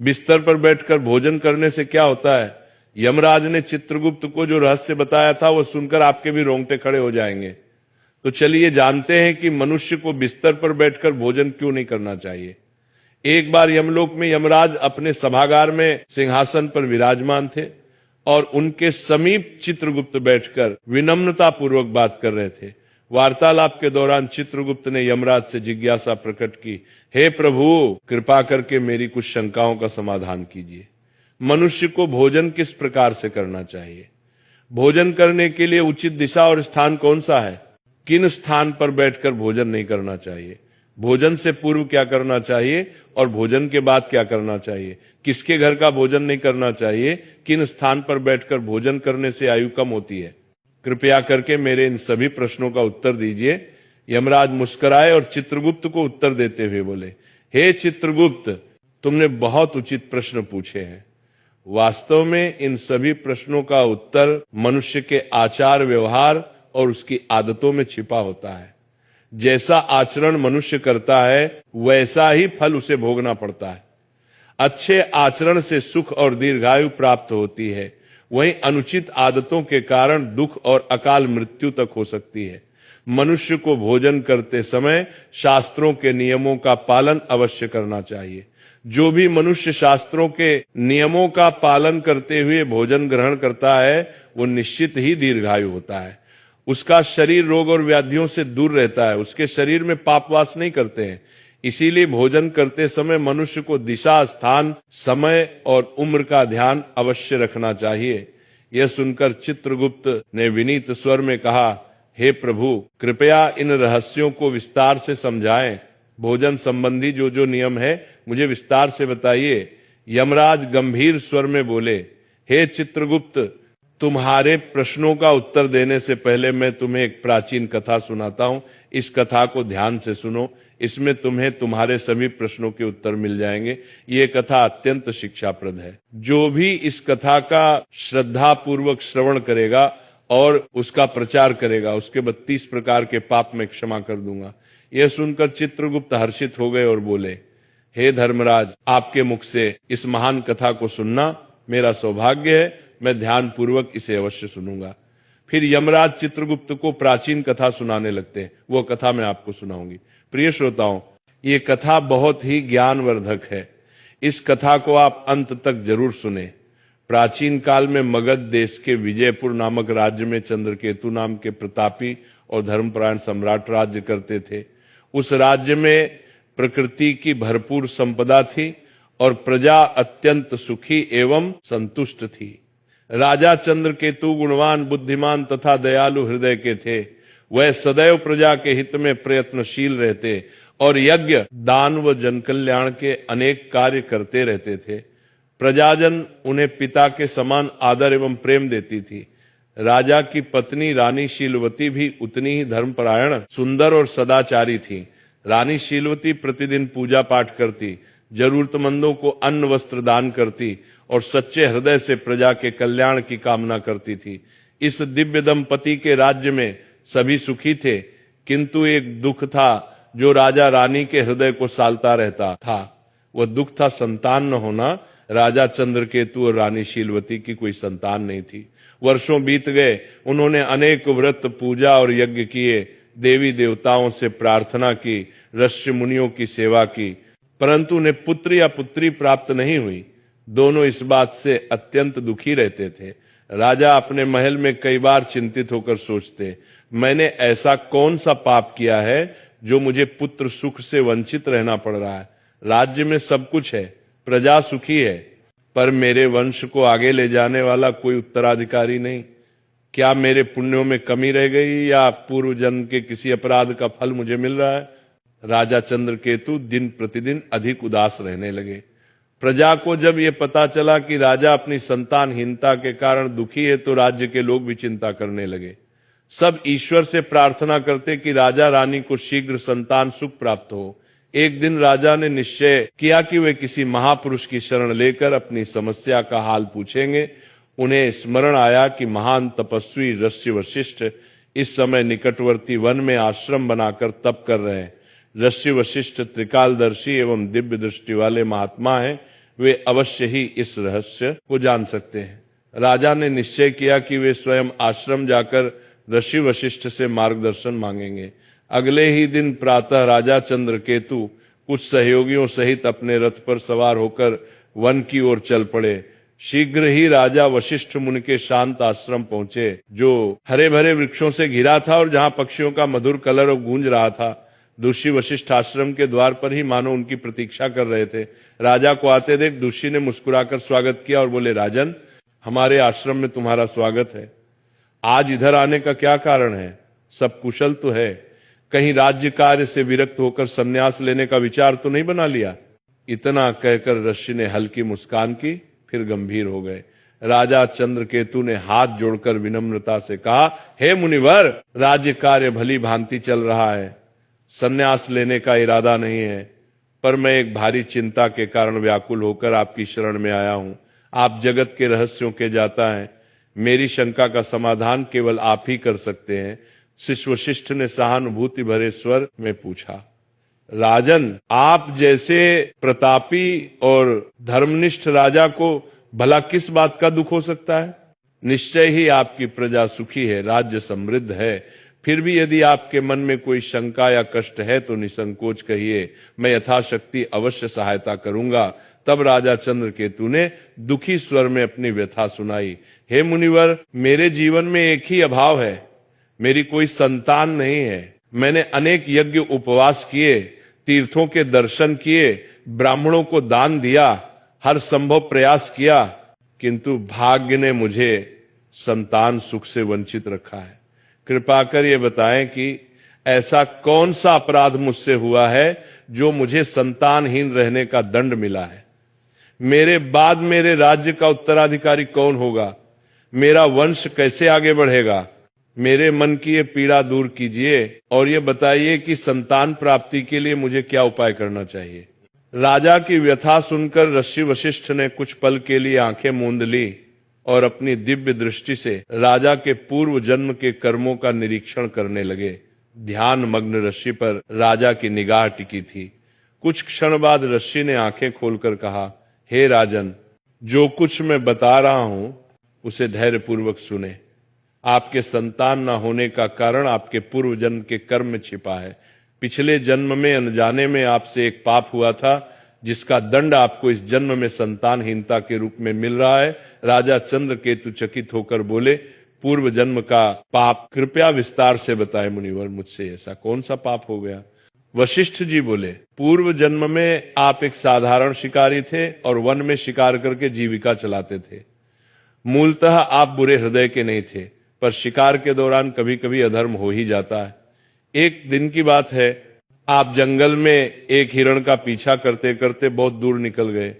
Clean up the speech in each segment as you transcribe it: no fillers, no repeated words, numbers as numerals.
बिस्तर पर बैठकर भोजन करने से क्या होता है? यमराज ने चित्रगुप्त को जो रहस्य बताया था वो सुनकर आपके भी रोंगटे खड़े हो जाएंगे। तो चलिए जानते हैं कि मनुष्य को बिस्तर पर बैठकर भोजन क्यों नहीं करना चाहिए। एक बार यमलोक में यमराज अपने सभागार में सिंहासन पर विराजमान थे और उनके समीप चित्रगुप्त बैठकर विनम्रता पूर्वक बात कर रहे थे। वार्तालाप के दौरान चित्रगुप्त ने यमराज से जिज्ञासा प्रकट की, हे प्रभु, कृपा करके मेरी कुछ शंकाओं का समाधान कीजिए। मनुष्य को भोजन किस प्रकार से करना चाहिए? भोजन करने के लिए उचित दिशा और स्थान कौन सा है? किन स्थान पर बैठकर भोजन नहीं करना चाहिए? भोजन से पूर्व क्या करना चाहिए और भोजन के बाद क्या करना चाहिए? किसके घर का भोजन नहीं करना चाहिए? किन स्थान पर बैठकर भोजन करने से आयु कम होती है? कृपया करके मेरे इन सभी प्रश्नों का उत्तर दीजिए। यमराज मुस्कुराए और चित्रगुप्त को उत्तर देते हुए बोले, हे चित्रगुप्त, तुमने बहुत उचित प्रश्न पूछे हैं। वास्तव में इन सभी प्रश्नों का उत्तर मनुष्य के आचार व्यवहार और उसकी आदतों में छिपा होता है। जैसा आचरण मनुष्य करता है वैसा ही फल उसे भोगना पड़ता है। अच्छे आचरण से सुख और दीर्घायु प्राप्त होती है, वहीं अनुचित आदतों के कारण दुख और अकाल मृत्यु तक हो सकती है। मनुष्य को भोजन करते समय शास्त्रों के नियमों का पालन अवश्य करना चाहिए। जो भी मनुष्य शास्त्रों के नियमों का पालन करते हुए भोजन ग्रहण करता है वो निश्चित ही दीर्घायु होता है। उसका शरीर रोग और व्याधियों से दूर रहता है, उसके शरीर में पापवास नहीं करते हैं। इसीलिए भोजन करते समय मनुष्य को दिशा, स्थान, समय और उम्र का ध्यान अवश्य रखना चाहिए। यह सुनकर चित्रगुप्त ने विनीत स्वर में कहा, हे प्रभु, कृपया इन रहस्यों को विस्तार से समझाएं। भोजन संबंधी जो जो नियम है मुझे विस्तार से बताइए। यमराज गंभीर स्वर में बोले, हे चित्रगुप्त, तुम्हारे प्रश्नों का उत्तर देने से पहले मैं तुम्हें एक प्राचीन कथा सुनाता हूं। इस कथा को ध्यान से सुनो, इसमें तुम्हें तुम्हारे सभी प्रश्नों के उत्तर मिल जाएंगे। ये कथा अत्यंत शिक्षाप्रद है। जो भी इस कथा का श्रद्धा पूर्वक श्रवण करेगा और उसका प्रचार करेगा, उसके 32 प्रकार के पाप मैं क्षमा कर दूंगा। यह सुनकर चित्रगुप्त हर्षित हो गए और बोले, हे धर्मराज, आपके मुख से इस महान कथा को सुनना मेरा सौभाग्य है। मैं ध्यान पूर्वक इसे अवश्य सुनूंगा। फिर यमराज चित्रगुप्त को प्राचीन कथा सुनाने लगते हैं। वो कथा मैं आपको सुनाऊंगी। प्रिय श्रोताओं, ये कथा बहुत ही ज्ञानवर्धक है। इस कथा को आप अंत तक जरूर सुने। प्राचीन काल में मगध देश के विजयपुर नामक राज्य में चंद्रकेतु नाम के प्रतापी और धर्मपरायण सम्राट राज्य करते थे। उस राज्य में प्रकृति की भरपूर संपदा थी और प्रजा अत्यंत सुखी एवं संतुष्ट थी। राजा चंद्रकेतु गुणवान, बुद्धिमान तथा दयालु हृदय के थे। वह सदैव प्रजा के हित में प्रयत्नशील रहते और यज्ञ, दान व जनकल्याण के अनेक कार्य करते रहते थे। प्रजाजन उन्हें पिता के समान आदर एवं प्रेम देती थी। राजा की पत्नी रानी शीलवती भी उतनी ही धर्मपरायण, सुंदर और सदाचारी थी। रानी शीलवती प्रतिदिन पूजा पाठ करती, जरूरतमंदों को अन्न वस्त्र दान करती और सच्चे हृदय से प्रजा के कल्याण की कामना करती थी। इस दिव्य दंपति के राज्य में सभी सुखी थे, किंतु एक दुख था जो राजा रानी के हृदय को सालता रहता था। वह दुख था संतान न होना। राजा चंद्रकेतु और रानी शीलवती की कोई संतान नहीं थी। वर्षों बीत गए, उन्होंने अनेक व्रत, पूजा और यज्ञ किए, देवी देवताओं से प्रार्थना की, ऋषि मुनियों की सेवा की, परंतु उन्हें पुत्र या पुत्री प्राप्त नहीं हुई। दोनों इस बात से अत्यंत दुखी रहते थे। राजा अपने महल में कई बार चिंतित होकर सोचते, मैंने ऐसा कौन सा पाप किया है जो मुझे पुत्र सुख से वंचित रहना पड़ रहा है। राज्य में सब कुछ है, प्रजा सुखी है, पर मेरे वंश को आगे ले जाने वाला कोई उत्तराधिकारी नहीं। क्या मेरे पुण्यों में कमी रह गई या पूर्व जन्म के किसी अपराध का फल मुझे मिल रहा है? राजा चंद्रकेतु दिन प्रतिदिन अधिक उदास रहने लगे। प्रजा को जब यह पता चला कि राजा अपनी संतानहीनता के कारण दुखी है तो राज्य के लोग भी चिंता करने लगे। सब ईश्वर से प्रार्थना करते कि राजा रानी को शीघ्र संतान सुख प्राप्त हो। एक दिन राजा ने निश्चय किया कि वे किसी महापुरुष की शरण लेकर अपनी समस्या का हाल पूछेंगे। उन्हें स्मरण आया कि महान तपस्वी ऋषि वशिष्ठ इस समय निकटवर्ती वन में आश्रम बनाकर तप कर रहे हैं। ऋषि वशिष्ठ त्रिकालदर्शी एवं दिव्य दृष्टि वाले महात्मा हैं। वे अवश्य ही इस रहस्य को जान सकते हैं। राजा ने निश्चय किया कि वे स्वयं आश्रम जाकर ऋषि वशिष्ठ से मार्गदर्शन मांगेंगे। अगले ही दिन प्रातः राजा चंद्रकेतु कुछ सहयोगियों सहित अपने रथ पर सवार होकर वन की ओर चल पड़े। शीघ्र ही राजा वशिष्ठ मुनि के शांत आश्रम पहुंचे, जो हरे भरे वृक्षों से घिरा था और जहां पक्षियों का मधुर कलरव गूंज रहा था। ऋषि वशिष्ठ आश्रम के द्वार पर ही मानो उनकी प्रतीक्षा कर रहे थे। राजा को आते देख ऋषि ने मुस्कुराकर स्वागत किया और बोले, राजन, हमारे आश्रम में तुम्हारा स्वागत है। आज इधर आने का क्या कारण है? सब कुशल तो है? कहीं राज्य कार्य से विरक्त होकर संन्यास लेने का विचार तो नहीं बना लिया? इतना कहकर ऋषि ने हल्की मुस्कान की, फिर गंभीर हो गए। राजा चंद्रकेतु ने हाथ जोड़कर विनम्रता से कहा, हे मुनिवर, राज्य कार्य भली भांति चल रहा है, संन्यास लेने का इरादा नहीं है, पर मैं एक भारी चिंता के कारण व्याकुल होकर आपकी शरण में आया हूं। आप जगत के रहस्यों के जाता हैं, मेरी शंका का समाधान केवल आप ही कर सकते हैं। शिष्य वशिष्ठ ने सहानुभूति भरे स्वर में पूछा, राजन, आप जैसे प्रतापी और धर्मनिष्ठ राजा को भला किस बात का दुख हो सकता है? निश्चय ही आपकी प्रजा सुखी है, राज्य समृद्ध है। फिर भी यदि आपके मन में कोई शंका या कष्ट है तो निसंकोच कहिए, मैं यथाशक्ति अवश्य सहायता करूंगा। तब राजा चंद्रकेतु ने दुखी स्वर में अपनी व्यथा सुनाई। हे मुनिवर, मेरे जीवन में एक ही अभाव है, मेरी कोई संतान नहीं है। मैंने अनेक यज्ञ उपवास किए, तीर्थों के दर्शन किए, ब्राह्मणों को दान दिया, हर संभव प्रयास किया, किंतु भाग्य ने मुझे संतान सुख से वंचित रखा है। कृपा कर ये बताएं कि ऐसा कौन सा अपराध मुझसे हुआ है जो मुझे संतानहीन रहने का दंड मिला है? मेरे बाद मेरे राज्य का उत्तराधिकारी कौन होगा? मेरा वंश कैसे आगे बढ़ेगा? मेरे मन की ये पीड़ा दूर कीजिए और ये बताइए कि संतान प्राप्ति के लिए मुझे क्या उपाय करना चाहिए। राजा की व्यथा सुनकर ऋषि वशिष्ठ ने कुछ पल के लिए आंखें मूंद ली और अपनी दिव्य दृष्टि से राजा के पूर्व जन्म के कर्मों का निरीक्षण करने लगे। ध्यान मग्न ऋषि पर राजा की निगाह टिकी थी। कुछ क्षण बाद ऋषि ने आंखें खोलकर कहा, हे राजन, जो कुछ मैं बता रहा हूं उसे धैर्यपूर्वक सुने। आपके संतान न होने का कारण आपके पूर्व जन्म के कर्म में छिपा है। पिछले जन्म में अनजाने में आपसे एक पाप हुआ था, जिसका दंड आपको इस जन्म में संतानहीनता के रूप में मिल रहा है। राजा चंद्रकेतु चकित होकर बोले, पूर्व जन्म का पाप कृपया विस्तार से बताएं मुनिवर, मुझसे ऐसा कौन सा पाप हो गया? वशिष्ठ जी बोले, पूर्व जन्म में आप एक साधारण शिकारी थे और वन में शिकार करके जीविका चलाते थे। मूलतः आप बुरे हृदय के नहीं थे, पर शिकार के दौरान कभी कभी अधर्म हो ही जाता है। एक दिन की बात है, आप जंगल में एक हिरण का पीछा करते करते बहुत दूर निकल गए।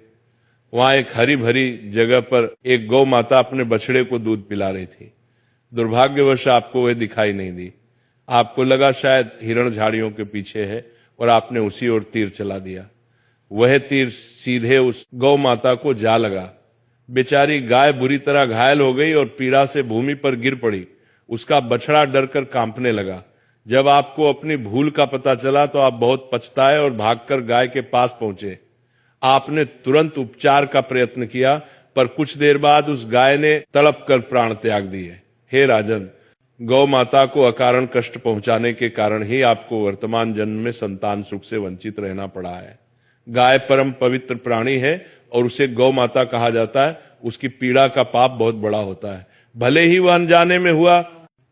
वहां एक हरी भरी जगह पर एक गौ माता अपने बछड़े को दूध पिला रही थी। दुर्भाग्यवश आपको वह दिखाई नहीं दी। आपको लगा शायद हिरण झाड़ियों के पीछे है और आपने उसी ओर तीर चला दिया। वह तीर सीधे उस गौ माता को जा लगा। बेचारी गाय बुरी तरह घायल हो गई और पीड़ा से भूमि पर गिर पड़ी। उसका बछड़ा डरकर कांपने लगा। जब आपको अपनी भूल का पता चला तो आप बहुत पछताए और भागकर गाय के पास पहुंचे। आपने तुरंत उपचार का प्रयत्न किया, पर कुछ देर बाद उस गाय ने तड़प कर प्राण त्याग दिए। हे राजन, गौ माता को अकारण कष्ट पहुंचाने के कारण ही आपको वर्तमान जन्म में संतान सुख से वंचित रहना पड़ा है। गाय परम पवित्र प्राणी है और उसे गौ माता कहा जाता है। उसकी पीड़ा का पाप बहुत बड़ा होता है। भले ही वह अनजाने में हुआ,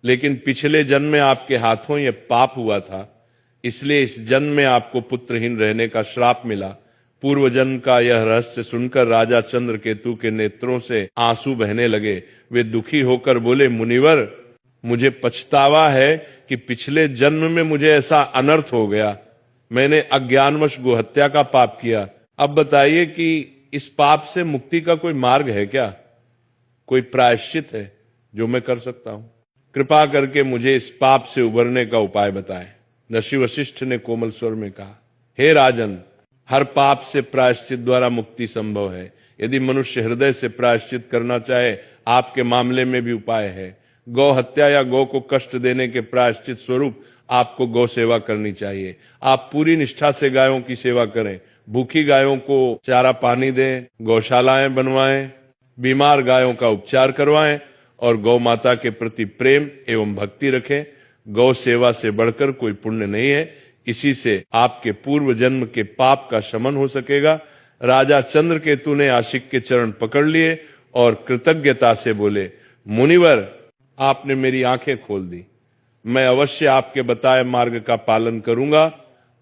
लेकिन पिछले जन्म में आपके हाथों यह पाप हुआ था, इसलिए इस जन्म में आपको पुत्रहीन रहने का श्राप मिला। पूर्व जन्म का यह रहस्य सुनकर राजा चंद्रकेतु के नेत्रों से आंसू बहने लगे। वे दुखी होकर बोले, मुनिवर, मुझे पछतावा है कि पिछले जन्म में मुझे ऐसा अनर्थ हो गया। मैंने अज्ञानवश गोहत्या का पाप किया। अब बताइए कि इस पाप से मुक्ति का कोई मार्ग है क्या? कोई प्रायश्चित है जो मैं कर सकता हूं? कृपा करके मुझे इस पाप से उबरने का उपाय बताएं। ऋषि वशिष्ठ ने कोमल स्वर में कहा, हे राजन, हर पाप से प्रायश्चित द्वारा मुक्ति संभव है। यदि मनुष्य हृदय से प्रायश्चित करना चाहे, आपके मामले में भी उपाय है। गौ हत्या या गौ को कष्ट देने के प्रायश्चित स्वरूप आपको गौ सेवा करनी चाहिए। आप पूरी निष्ठा से गायों की सेवा करें, भूखी गायों को चारा पानी दें, गौशालाएं बनवाएं, बीमार गायों का उपचार करवाएं और गौ माता के प्रति प्रेम एवं भक्ति रखें। गौ सेवा से बढ़कर कोई पुण्य नहीं है। इसी से आपके पूर्व जन्म के पाप का शमन हो सकेगा। राजा चंद्रकेतु ने आशिक के चरण पकड़ लिए और कृतज्ञता से बोले, मुनिवर, आपने मेरी आंखें खोल दी। मैं अवश्य आपके बताए मार्ग का पालन करूंगा।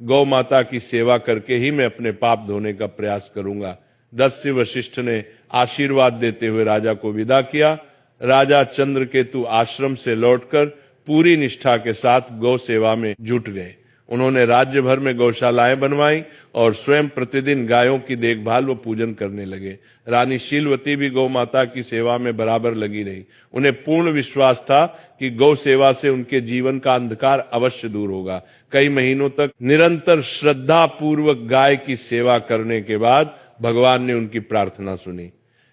गौ माता की सेवा करके ही मैं अपने पाप धोने का प्रयास करूंगा। दस्य वशिष्ठ ने आशीर्वाद देते हुए राजा को विदा किया। राजा चंद्रकेतु आश्रम से लौटकर पूरी निष्ठा के साथ गौ सेवा में जुट गए। उन्होंने राज्य भर में गौशालाएं बनवाई और स्वयं प्रतिदिन गायों की देखभाल व पूजन करने लगे। रानी शीलवती भी गौ माता की सेवा में बराबर लगी रही। उन्हें पूर्ण विश्वास था कि गौ सेवा से उनके जीवन का अंधकार अवश्य दूर होगा। कई महीनों तक निरंतर श्रद्धा पूर्वक गाय की सेवा करने के बाद भगवान ने उनकी प्रार्थना सुनी।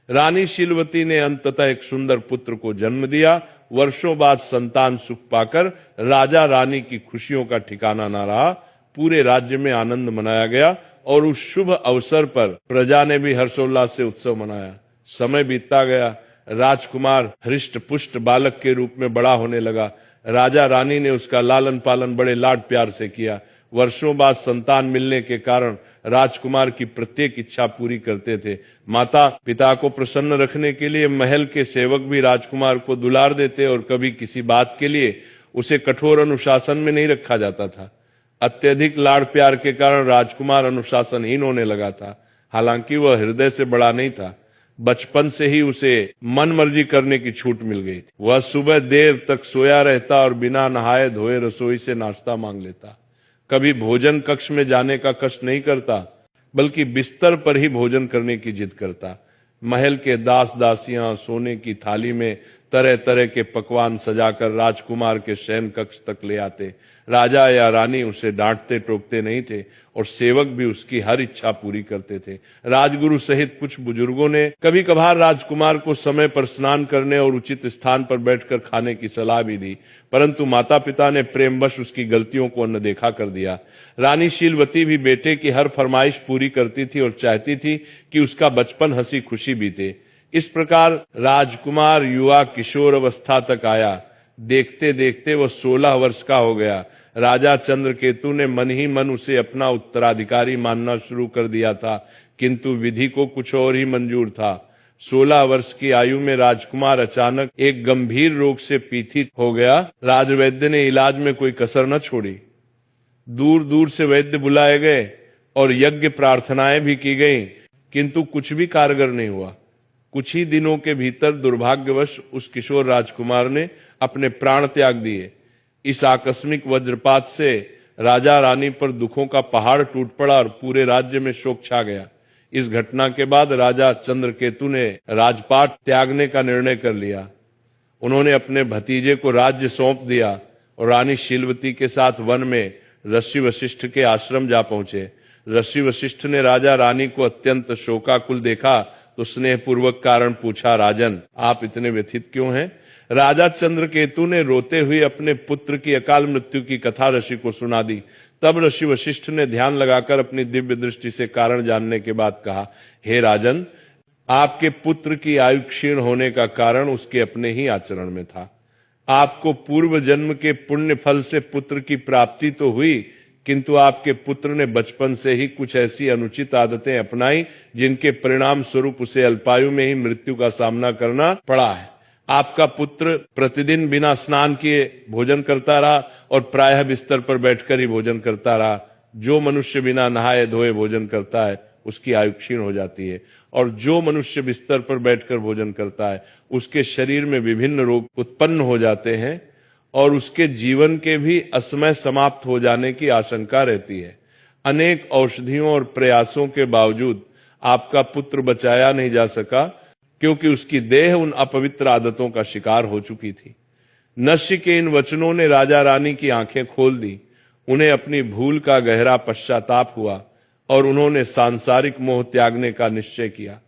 रानी शीलवती ने अंततः एक सुंदर पुत्र को जन्म दिया। वर्षों बाद संतान सुख पाकर राजा रानी की खुशियों का ठिकाना न रहा। पूरे राज्य में आनंद मनाया गया और उस शुभ अवसर पर प्रजा ने भी हर्षोल्लास से उत्सव मनाया। समय बीतता गया। राजकुमार हृष्ट पुष्ट बालक के रूप में बड़ा होने लगा। राजा रानी ने उसका लालन पालन बड़े लाड प्यार से किया। वर्षों बाद संतान मिलने के कारण राजकुमार की प्रत्येक इच्छा पूरी करते थे। माता पिता को प्रसन्न रखने के लिए महल के सेवक भी राजकुमार को दुलार देते और कभी किसी बात के लिए उसे कठोर अनुशासन में नहीं रखा जाता था। अत्यधिक लाड़ प्यार के कारण राजकुमार अनुशासनहीन होने लगा था। हालांकि वह हृदय से बड़ा नहीं था। बचपन से ही उसे मन मर्जी करने की छूट मिल गई थी। वह सुबह देर तक सोया रहता और बिना नहाए धोए रसोई से नाश्ता मांग लेता। कभी भोजन कक्ष में जाने का कष्ट नहीं करता, बल्कि बिस्तर पर ही भोजन करने की जिद करता। महल के दास दासियां सोने की थाली में तरह तरह के पकवान सजाकर राजकुमार के शयन कक्ष तक ले आते। राजा या रानी उसे डांटते टोकते नहीं थे और सेवक भी उसकी हर इच्छा पूरी करते थे। राजगुरु सहित कुछ बुजुर्गों ने कभी कभार राजकुमार को समय पर स्नान करने और उचित स्थान पर बैठकर खाने की सलाह भी दी, परंतु माता पिता ने प्रेमवश उसकी गलतियों को अनदेखा कर दिया। रानी शीलवती भी बेटे की हर फरमाइश पूरी करती थी और चाहती थी कि उसका बचपन हंसी खुशी बीते। इस प्रकार राजकुमार युवा किशोर अवस्था तक आया। देखते देखते वह 16 वर्ष का हो गया। राजा चंद्रकेतु ने मन ही मन उसे अपना उत्तराधिकारी मानना शुरू कर दिया था, किंतु विधि को कुछ और ही मंजूर था। 16 वर्ष की आयु में राजकुमार अचानक एक गंभीर रोग से पीड़ित हो गया। राजवैद्य ने इलाज में कोई कसर न छोड़ी। दूर दूर से वैद्य बुलाए गए और यज्ञ प्रार्थनाएं भी की गईं, किंतु कुछ भी कारगर नहीं हुआ। कुछ ही दिनों के भीतर दुर्भाग्यवश उस किशोर राजकुमार ने अपने प्राण त्याग दिए। इस आकस्मिक वज्रपात से राजा रानी पर दुखों का पहाड़ टूट पड़ा और पूरे राज्य में शोक छा गया। इस घटना के बाद राजा चंद्रकेतु ने राजपाट त्यागने का निर्णय कर लिया। उन्होंने अपने भतीजे को राज्य सौंप दिया और रानी शीलवती के साथ वन में ऋषि वशिष्ठ के आश्रम जा पहुंचे। ऋषि वशिष्ठ ने राजा रानी को अत्यंत शोकाकुल देखा तो स्नेहपूर्वक कारण पूछा, राजन, आप इतने व्यथित क्यों हैं? राजा चंद्रकेतु ने रोते हुए अपने पुत्र की अकाल मृत्यु की कथा ऋषि को सुना दी। तब ऋषि वशिष्ठ ने ध्यान लगाकर अपनी दिव्य दृष्टि से कारण जानने के बाद कहा, हे राजन, आपके पुत्र की आयु क्षीण होने का कारण उसके अपने ही आचरण में था। आपको पूर्व जन्म के पुण्य फल से पुत्र की प्राप्ति तो हुई, किंतु आपके पुत्र ने बचपन से ही कुछ ऐसी अनुचित आदतें अपनाई जिनके परिणाम स्वरूप उसे अल्पायु में ही मृत्यु का सामना करना पड़ा है। आपका पुत्र प्रतिदिन बिना स्नान किए भोजन करता रहा और प्रायः बिस्तर पर बैठकर ही भोजन करता रहा। जो मनुष्य बिना नहाए धोए भोजन करता है उसकी आयु क्षीण हो जाती है, और जो मनुष्य बिस्तर पर बैठकर भोजन करता है उसके शरीर में विभिन्न रोग उत्पन्न हो जाते हैं और उसके जीवन के भी असमय समाप्त हो जाने की आशंका रहती है। अनेक औषधियों और प्रयासों के बावजूद आपका पुत्र बचाया नहीं जा सका, क्योंकि उसकी देह उन अपवित्र आदतों का शिकार हो चुकी थी। नश्य के इन वचनों ने राजा रानी की आंखें खोल दी। उन्हें अपनी भूल का गहरा पश्चाताप हुआ और उन्होंने सांसारिक मोह त्यागने का निश्चय किया।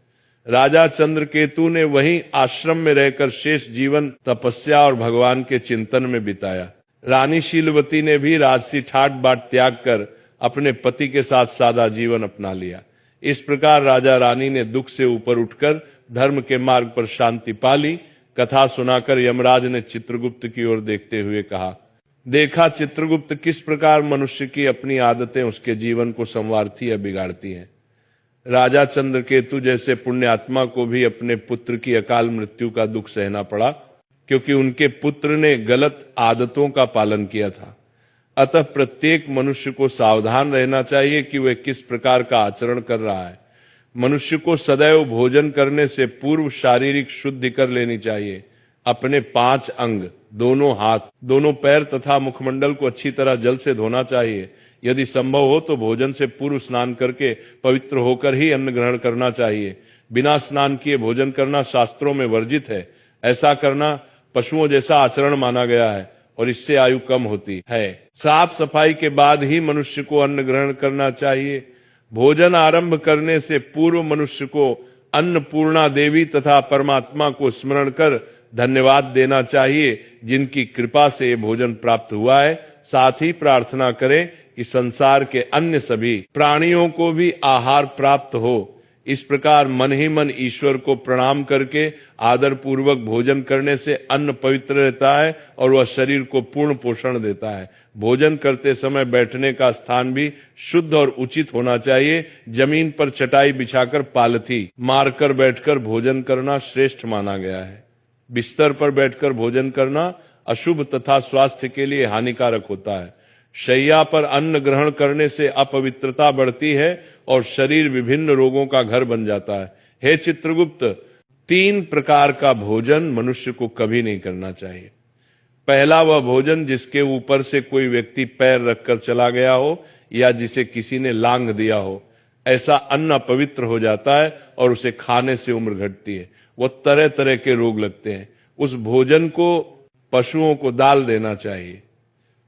राजा चंद्रकेतु ने वहीं आश्रम में रहकर शेष जीवन तपस्या और भगवान के चिंतन में बिताया। रानी शीलवती ने भी राजसी ठाट बाट त्याग कर अपने पति के साथ सादा जीवन अपना लिया। इस प्रकार राजा रानी ने दुख से ऊपर उठकर धर्म के मार्ग पर शांति पा ली। कथा सुनाकर यमराज ने चित्रगुप्त की ओर देखते हुए कहा, देखा चित्रगुप्त, किस प्रकार मनुष्य की अपनी आदतें उसके जीवन को संवारती या बिगाड़ती हैं। राजा चंद्रकेतु जैसे पुण्यात्मा को भी अपने पुत्र की अकाल मृत्यु का दुख सहना पड़ा, क्योंकि उनके पुत्र ने गलत आदतों का पालन किया था। अतः प्रत्येक मनुष्य को सावधान रहना चाहिए कि वह किस प्रकार का आचरण कर रहा है। मनुष्य को सदैव भोजन करने से पूर्व शारीरिक शुद्धि कर लेनी चाहिए। अपने 5 अंग, दोनों हाथ, दोनों पैर तथा मुखमंडल को अच्छी तरह जल से धोना चाहिए। यदि संभव हो तो भोजन से पूर्व स्नान करके पवित्र होकर ही अन्न ग्रहण करना चाहिए। बिना स्नान किए भोजन करना शास्त्रों में वर्जित है। ऐसा करना पशुओं जैसा आचरण माना गया है और इससे आयु कम होती है। साफ सफाई के बाद ही मनुष्य को अन्न ग्रहण करना चाहिए। भोजन आरंभ करने से पूर्व मनुष्य को अन्नपूर्णा देवी तथा परमात्मा को स्मरण कर धन्यवाद देना चाहिए, जिनकी कृपा से ये भोजन प्राप्त हुआ है। साथ ही प्रार्थना करें कि संसार के अन्य सभी प्राणियों को भी आहार प्राप्त हो। इस प्रकार मन ही मन ईश्वर को प्रणाम करके आदर पूर्वक भोजन करने से अन्न पवित्र रहता है और वह शरीर को पूर्ण पोषण देता है। भोजन करते समय बैठने का स्थान भी शुद्ध और उचित होना चाहिए। जमीन पर चटाई बिछाकर पालथी मारकर बैठकर भोजन करना श्रेष्ठ माना गया है। बिस्तर पर बैठकर भोजन करना अशुभ तथा स्वास्थ्य के लिए हानिकारक होता है। शैया पर अन्न ग्रहण करने से अपवित्रता बढ़ती है और शरीर विभिन्न रोगों का घर बन जाता है। हे चित्रगुप्त, 3 प्रकार का भोजन मनुष्य को कभी नहीं करना चाहिए। पहला वह भोजन जिसके ऊपर से कोई व्यक्ति पैर रखकर चला गया हो या जिसे किसी ने लांघ दिया हो। ऐसा अन्न अपवित्र हो जाता है और उसे खाने से उम्र घटती है। वो तरह तरह के रोग लगते हैं। उस भोजन को पशुओं को डाल देना चाहिए।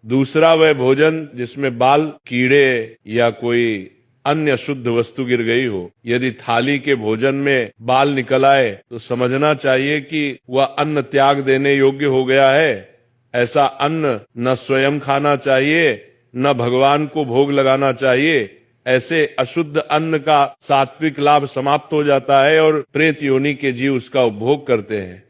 दूसरा वह भोजन जिसमें बाल, कीड़े या कोई अन्य शुद्ध वस्तु गिर गई हो। यदि थाली के भोजन में बाल निकल आए तो समझना चाहिए कि वह अन्न त्याग देने योग्य हो गया है। ऐसा अन्न न स्वयं खाना चाहिए, न भगवान को भोग लगाना चाहिए। ऐसे अशुद्ध अन्न का सात्विक लाभ समाप्त हो जाता है और प्रेत योनि के जीव उसका उपभोग करते हैं।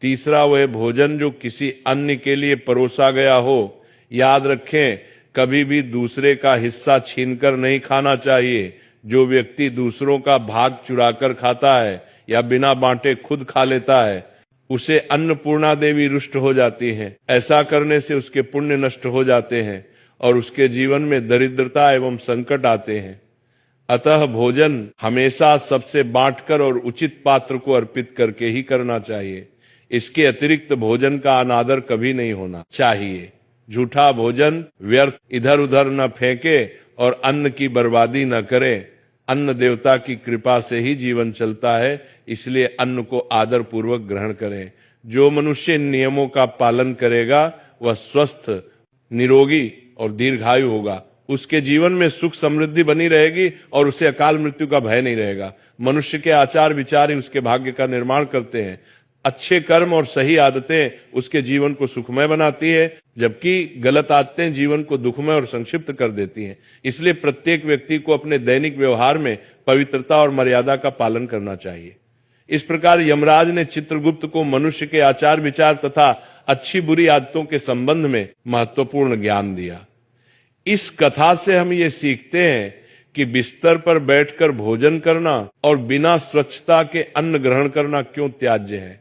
तीसरा वह भोजन जो किसी अन्य के लिए परोसा गया हो। याद रखें, कभी भी दूसरे का हिस्सा छीनकर नहीं खाना चाहिए। जो व्यक्ति दूसरों का भाग चुराकर खाता है या बिना बांटे खुद खा लेता है, उसे अन्नपूर्णा देवी रुष्ट हो जाती है। ऐसा करने से उसके पुण्य नष्ट हो जाते हैं और उसके जीवन में दरिद्रता एवं संकट आते हैं। अतः भोजन हमेशा सबसे बांटकर और उचित पात्र को अर्पित करके ही करना चाहिए। इसके अतिरिक्त भोजन का अनादर कभी नहीं होना चाहिए। झूठा भोजन व्यर्थ इधर उधर न फेंके और अन्न की बर्बादी न करें। अन्न देवता की कृपा से ही जीवन चलता है, इसलिए अन्न को आदर पूर्वक ग्रहण करें। जो मनुष्य इन नियमों का पालन करेगा वह स्वस्थ, निरोगी और दीर्घायु होगा। उसके जीवन में सुख समृद्धि बनी रहेगी और उसे अकाल मृत्यु का भय नहीं रहेगा। मनुष्य के आचार विचार ही उसके भाग्य का निर्माण करते हैं। अच्छे कर्म और सही आदतें उसके जीवन को सुखमय बनाती है, जबकि गलत आदतें जीवन को दुखमय और संक्षिप्त कर देती हैं। इसलिए प्रत्येक व्यक्ति को अपने दैनिक व्यवहार में पवित्रता और मर्यादा का पालन करना चाहिए। इस प्रकार यमराज ने चित्रगुप्त को मनुष्य के आचार विचार तथा अच्छी बुरी आदतों के संबंध में महत्वपूर्ण ज्ञान दिया। इस कथा से हम ये सीखते हैं कि बिस्तर पर बैठकर भोजन करना और बिना स्वच्छता के अन्न ग्रहण करना क्यों त्याज्य है।